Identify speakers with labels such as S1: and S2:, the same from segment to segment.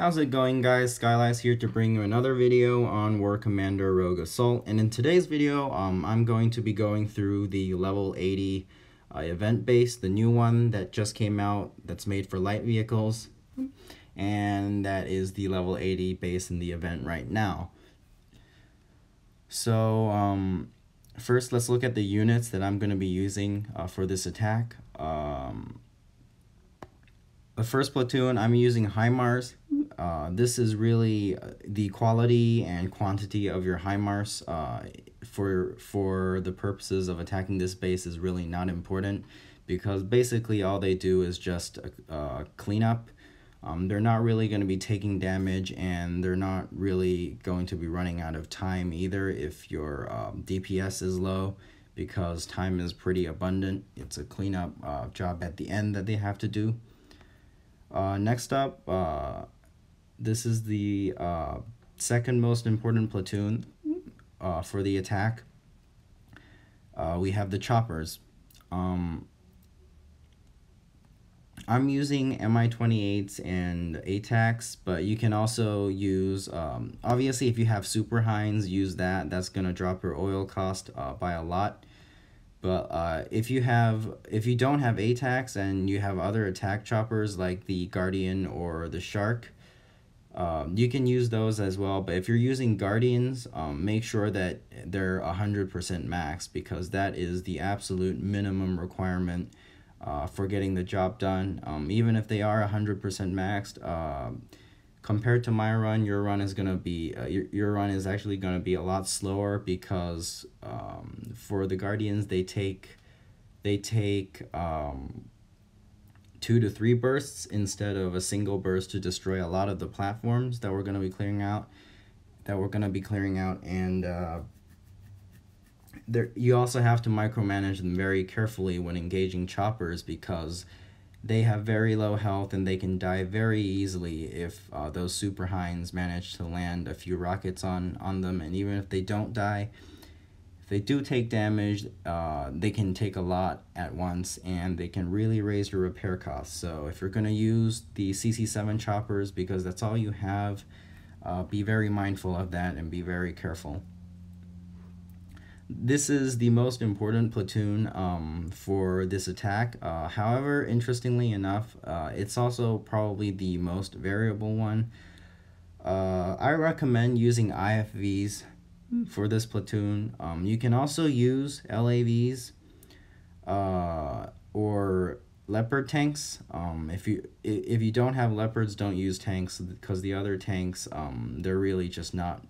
S1: How's it going, guys? Skylights here to bring you another video on War Commander Rogue Assault. And in today's video, I'm going to be going through the level 80 event base, the new one that just came out that's made for light vehicles. And that is the level 80 base in the event right now. So first let's look at the units that I'm going to be using for this attack. The first platoon, I'm using HIMARS. This is really the quality and quantity of your HIMARS for the purposes of attacking this base is really not important, because basically all they do is just cleanup. They're not really going to be taking damage, and they're not really going to be running out of time either if your DPS is low, because time is pretty abundant. It's a cleanup job at the end that they have to do. Next up, this is the second most important platoon for the attack. We have the choppers. I'm using Mi-28s and ATACs, but you can also use, obviously if you have Super Hinds, use that. That's going to drop your oil cost by a lot. But if you don't have ATACs and you have other attack choppers like the Guardian or the Shark, you can use those as well. But if you're using Guardians, make sure that they're 100% max, because that is the absolute minimum requirement for getting the job done. Even if they are 100% maxed, compared to my run, your run is gonna be your run is actually gonna be a lot slower, because for the Guardians they take 2 to 3 bursts instead of a single burst to destroy a lot of the platforms that we're gonna be clearing out. And you also have to micromanage them very carefully when engaging choppers, because they have very low health and they can die very easily if those Super Hinds manage to land a few rockets on them. And even if they don't die, if they do take damage, they can take a lot at once, and they can really raise your repair costs. So if you're going to use the CC7 choppers, because that's all you have, be very mindful of that and be very careful. This is the most important platoon for this attack. However, interestingly enough, it's also probably the most variable one. I recommend using IFVs for this platoon. You can also use LAVs or leopard tanks. If you don't have leopards, don't use tanks, because the other tanks, they're really just not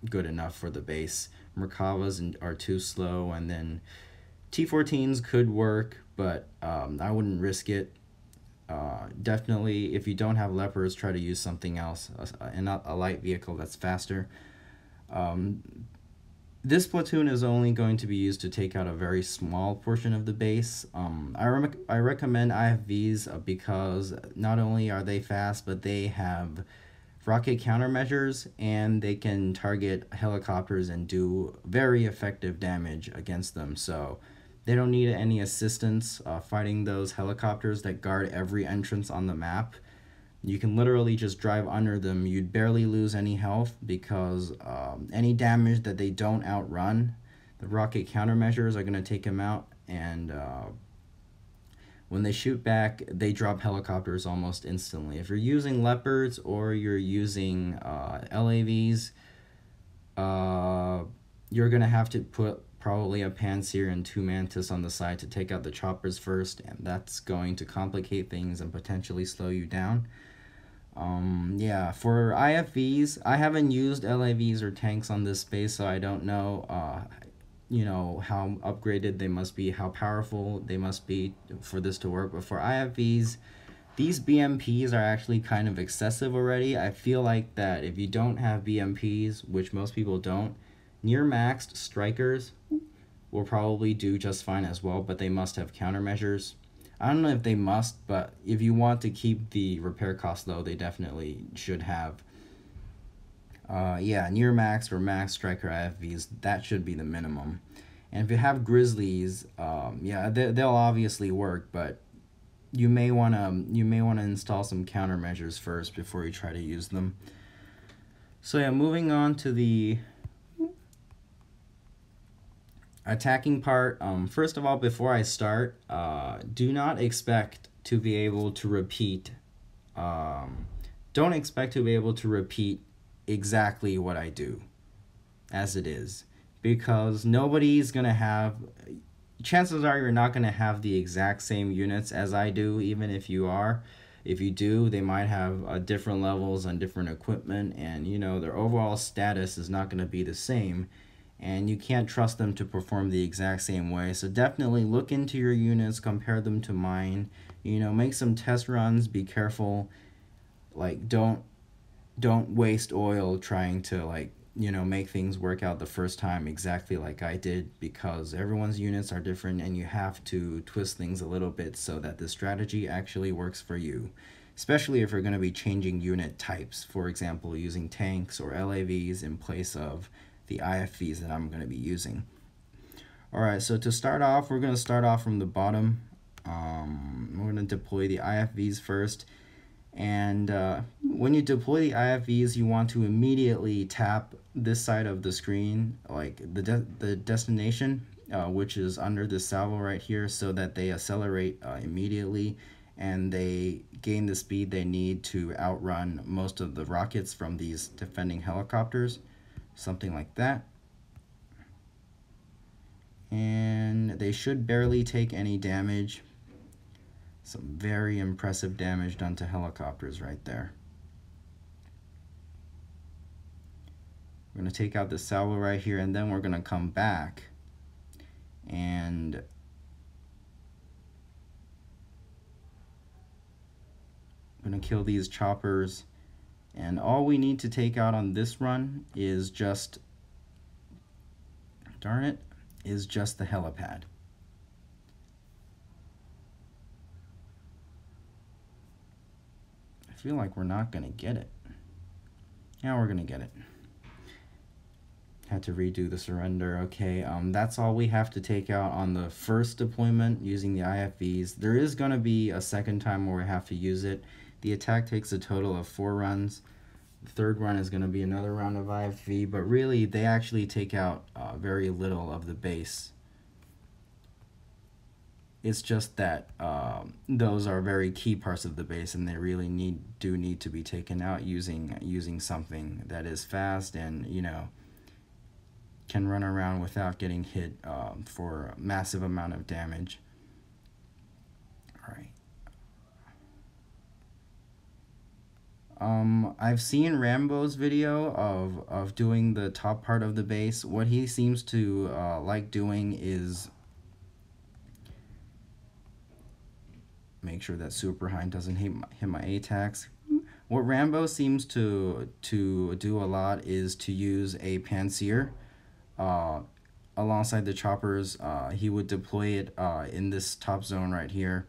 S1: good enough for the base. Merkavas are too slow, and then T14s could work, but I wouldn't risk it. Definitely, if you don't have leopards, try to use something else, and not a light vehicle that's faster. This platoon is only going to be used to take out a very small portion of the base. I recommend IFVs because not only are they fast, but they have rocket countermeasures, and they can target helicopters and do very effective damage against them. So they don't need any assistance fighting those helicopters that guard every entrance on the map. You can literally just drive under them. You'd barely lose any health, because any damage that they don't outrun, the rocket countermeasures are going to take them out. And when they shoot back, they drop helicopters almost instantly. If you're using leopards or you're using LAVs, you're going to have to put probably a Pantsir and 2 Mantis on the side to take out the choppers first, and that's going to complicate things and potentially slow you down. Yeah, for IFVs, I haven't used LAVs or tanks on this base, so I don't know how upgraded they must be, how powerful they must be for this to work. But for IFVs, these BMPs are actually kind of excessive already. I feel like that if you don't have BMPs, which most people don't, near maxed strikers will probably do just fine as well, but they must have countermeasures. I don't know if they must, but if you want to keep the repair cost low, they definitely should have. Yeah, near max or max striker IFVs, that should be the minimum. And if you have Grizzlies, yeah, they'll obviously work, but you may wanna install some countermeasures first before you try to use them. So yeah, moving on to the attacking part. First of all, before I start, do not expect to be able to repeat. Don't expect to be able to repeat exactly what I do as it is, because nobody's gonna have. Chances are you're not gonna have the exact same units as I do, even if you are. If you do, they might have different levels on different equipment, and you know their overall status is not going to be the same, and you can't trust them to perform the exact same way. So definitely look into your units, compare them to mine, you know, make some test runs, be careful, like don't waste oil trying to, like, you know, make things work out the first time exactly like I did, because everyone's units are different and you have to twist things a little bit so that the strategy actually works for you, especially if you're going to be changing unit types, for example using tanks or LAVs in place of the IFVs that I'm going to be using. Alright, so to start off, we're going to start off from the bottom. We're going to deploy the IFVs first. And when you deploy the IFVs, you want to immediately tap this side of the screen, like the destination, which is under this salvo right here, so that they accelerate immediately and they gain the speed they need to outrun most of the rockets from these defending helicopters, something like that. And they should barely take any damage. Some very impressive damage done to helicopters right there. We're going to take out the salvo right here, and then we're going to come back and I'm going to kill these choppers. And all we need to take out on this run is just, darn it, is just the helipad. I feel like we're not gonna get it. Yeah, we're gonna get it. Had to redo the surrender. Okay, that's all we have to take out on the first deployment using the IFVs. There is gonna be a second time where we have to use it. The attack takes a total of 4 runs. The third run is gonna be another round of IFV, but really they actually take out very little of the base. It's just that those are very key parts of the base, and they really do need to be taken out using something that is fast and, you know, can run around without getting hit for a massive amount of damage. All right. I've seen Rambo's video of doing the top part of the base. What he seems to like doing is make sure that Super Hind doesn't hit my ATACs. What Rambo seems to do a lot is to use a Pantsir alongside the choppers. He would deploy it in this top zone right here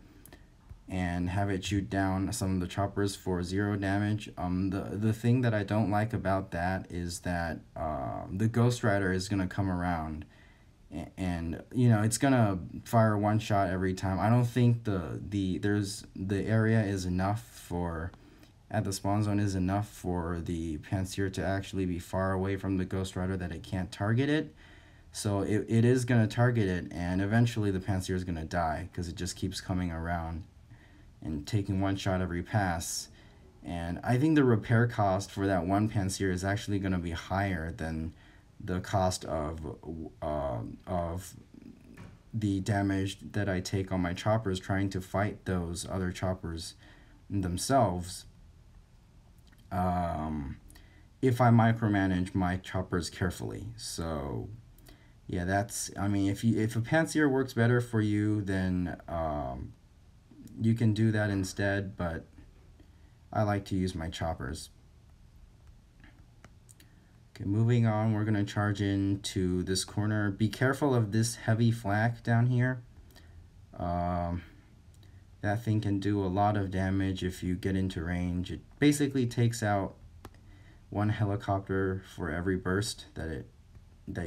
S1: and have it shoot down some of the choppers for 0 damage. The thing that I don't like about that is that the Ghostrider is going to come around and you know it's gonna fire 1 shot every time. I don't think the area is enough for, at the spawn zone, is enough for the Pantsir to actually be far away from the Ghostrider that it can't target it. So it is gonna target it, and eventually the Pantsir is gonna die because it just keeps coming around and taking 1 shot every pass. And I think the repair cost for that 1 Pantsir is actually gonna be higher than the cost of the damage that I take on my choppers trying to fight those other choppers themselves, if I micromanage my choppers carefully. So yeah, that's, I mean, if a Pantsir works better for you, then you can do that instead, but I like to use my choppers. Okay, moving on, we're going to charge into this corner. Be careful of this heavy flak down here. That thing can do a lot of damage if you get into range. It basically takes out 1 helicopter for every burst that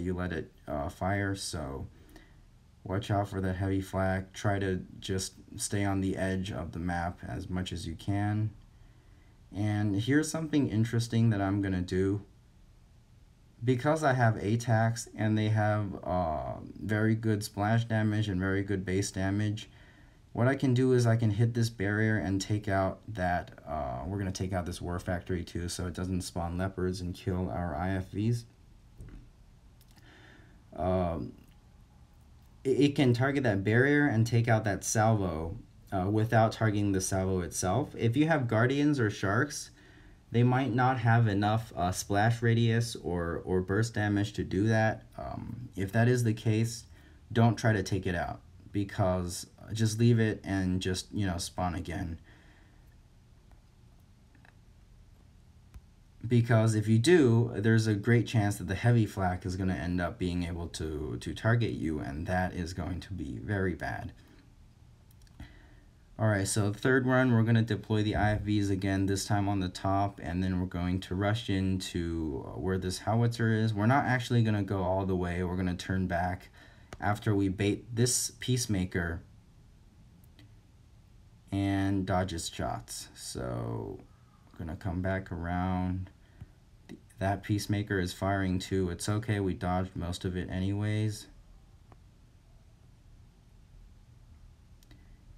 S1: you let it fire. So Watch out for the heavy flak. Try to just stay on the edge of the map as much as you can. And here's something interesting that I'm gonna do. Because I have ATACs and they have very good splash damage and very good base damage, what I can do is I can hit this barrier and take out that, we're going to take out this war factory too so it doesn't spawn leopards and kill our IFVs. It can target that barrier and take out that salvo without targeting the salvo itself. If you have guardians or sharks, they might not have enough splash radius or burst damage to do that. If that is the case, don't try to take it out, because just leave it and just, spawn again. Because if you do, there's a great chance that the heavy flak is going to end up being able to target you, and that is going to be very bad. Alright, so third run, we're going to deploy the IFVs again, this time on the top, and then we're going to rush into where this howitzer is. We're not actually going to go all the way, we're going to turn back after we bait this peacemaker and dodge its shots. So we're going to come back around. That peacemaker is firing too. It's okay, we dodged most of it anyways.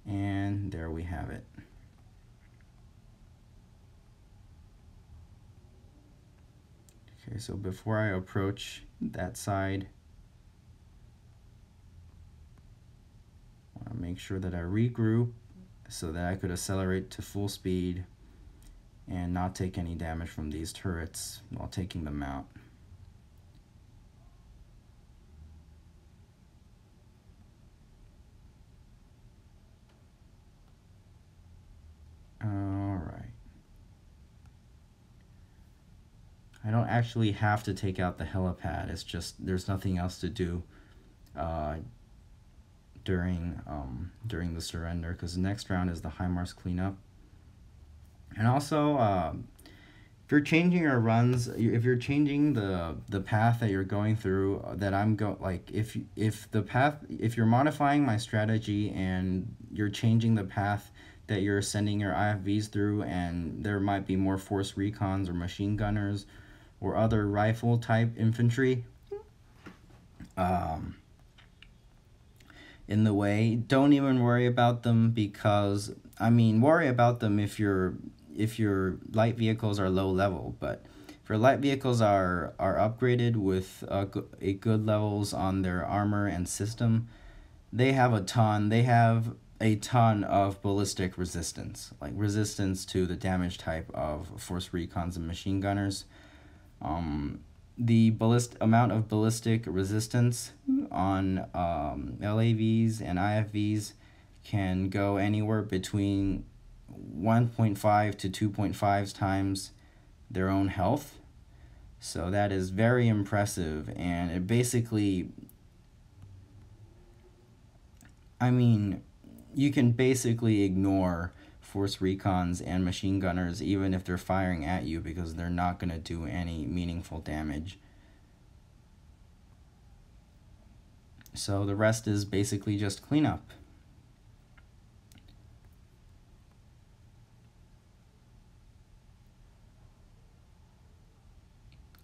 S1: And there we have it. Okay, so before I approach that side, I want to make sure that I regroup so that I could accelerate to full speed and not take any damage from these turrets while taking them out. Alright. I don't actually have to take out the helipad, it's just there's nothing else to do during the surrender, because the next round is the HIMARS cleanup. And also, if you're changing your runs, if you're changing the path that you're going through, that if you're modifying my strategy and you're changing the path that you're sending your IFVs through, and there might be more force recons or machine gunners or other rifle type infantry in the way, don't even worry about them, because worry about them if your light vehicles are low level, but if your light vehicles are upgraded with good levels on their armor and system, they have a ton of ballistic resistance, like resistance to the damage type of force recons and machine gunners. The amount of ballistic resistance on LAVs and IFVs can go anywhere between 1.5 to 2.5 times their own health. So that is very impressive, and it basically, you can basically ignore force recons and machine gunners even if they're firing at you, because they're not going to do any meaningful damage. So the rest is basically just cleanup.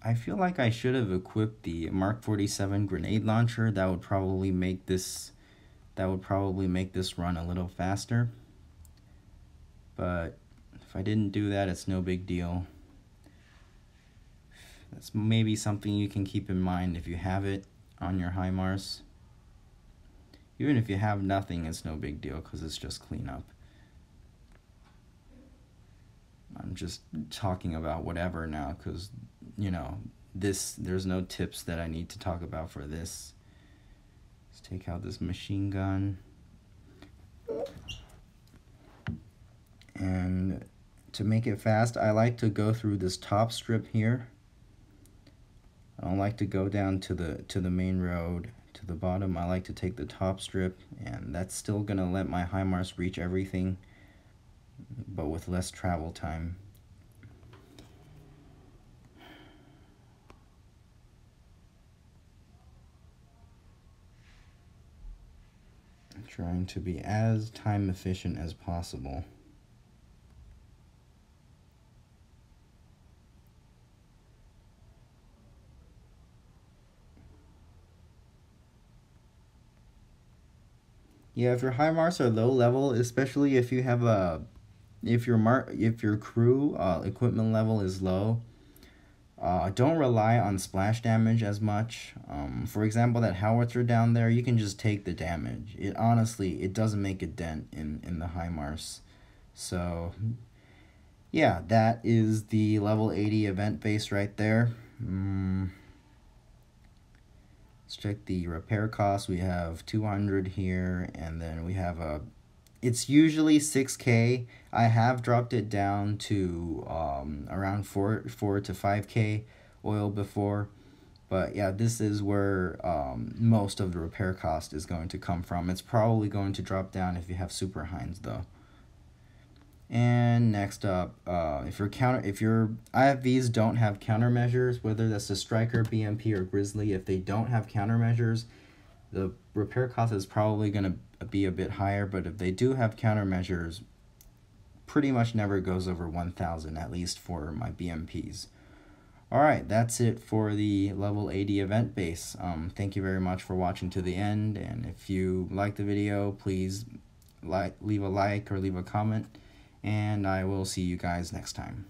S1: I feel like I should have equipped the Mark 47 grenade launcher. That would probably make this run a little faster. But if I didn't do that, it's no big deal. That's maybe something you can keep in mind if you have it on your HIMARS. Even if you have nothing, it's no big deal, because it's just cleanup. I'm just talking about whatever now, because, there's no tips that I need to talk about for this. Let's take out this machine gun. And to make it fast, I like to go through this top strip here. I don't like to go down to the main road to the bottom. I like to take the top strip, and that's still gonna let my HIMARS reach everything, but with less travel time. Trying to be as time efficient as possible. Yeah, if your HIMARS are low level, especially if you have a if your crew equipment level is low, don't rely on splash damage as much. For example, that howitzer down there, you can just take the damage. It honestly, it doesn't make a dent in the HIMARS. So yeah, that is the level 80 event base right there. Let's check the repair cost. We have 200 here, and then we have a, it's usually 6K. I have dropped it down to around 4 to 5K oil before. But yeah, this is where most of the repair cost is going to come from. It's probably going to drop down if you have super hinds though. And next up, if your IFVs don't have countermeasures, whether that's a Striker, BMP, or Grizzly, if they don't have countermeasures, the repair cost is probably going to be a bit higher. But if they do have countermeasures, pretty much never goes over 1,000, at least for my BMPs. Alright, that's it for the level 80 event base. Thank you very much for watching to the end, and if you like the video, please leave a like or leave a comment, and I will see you guys next time.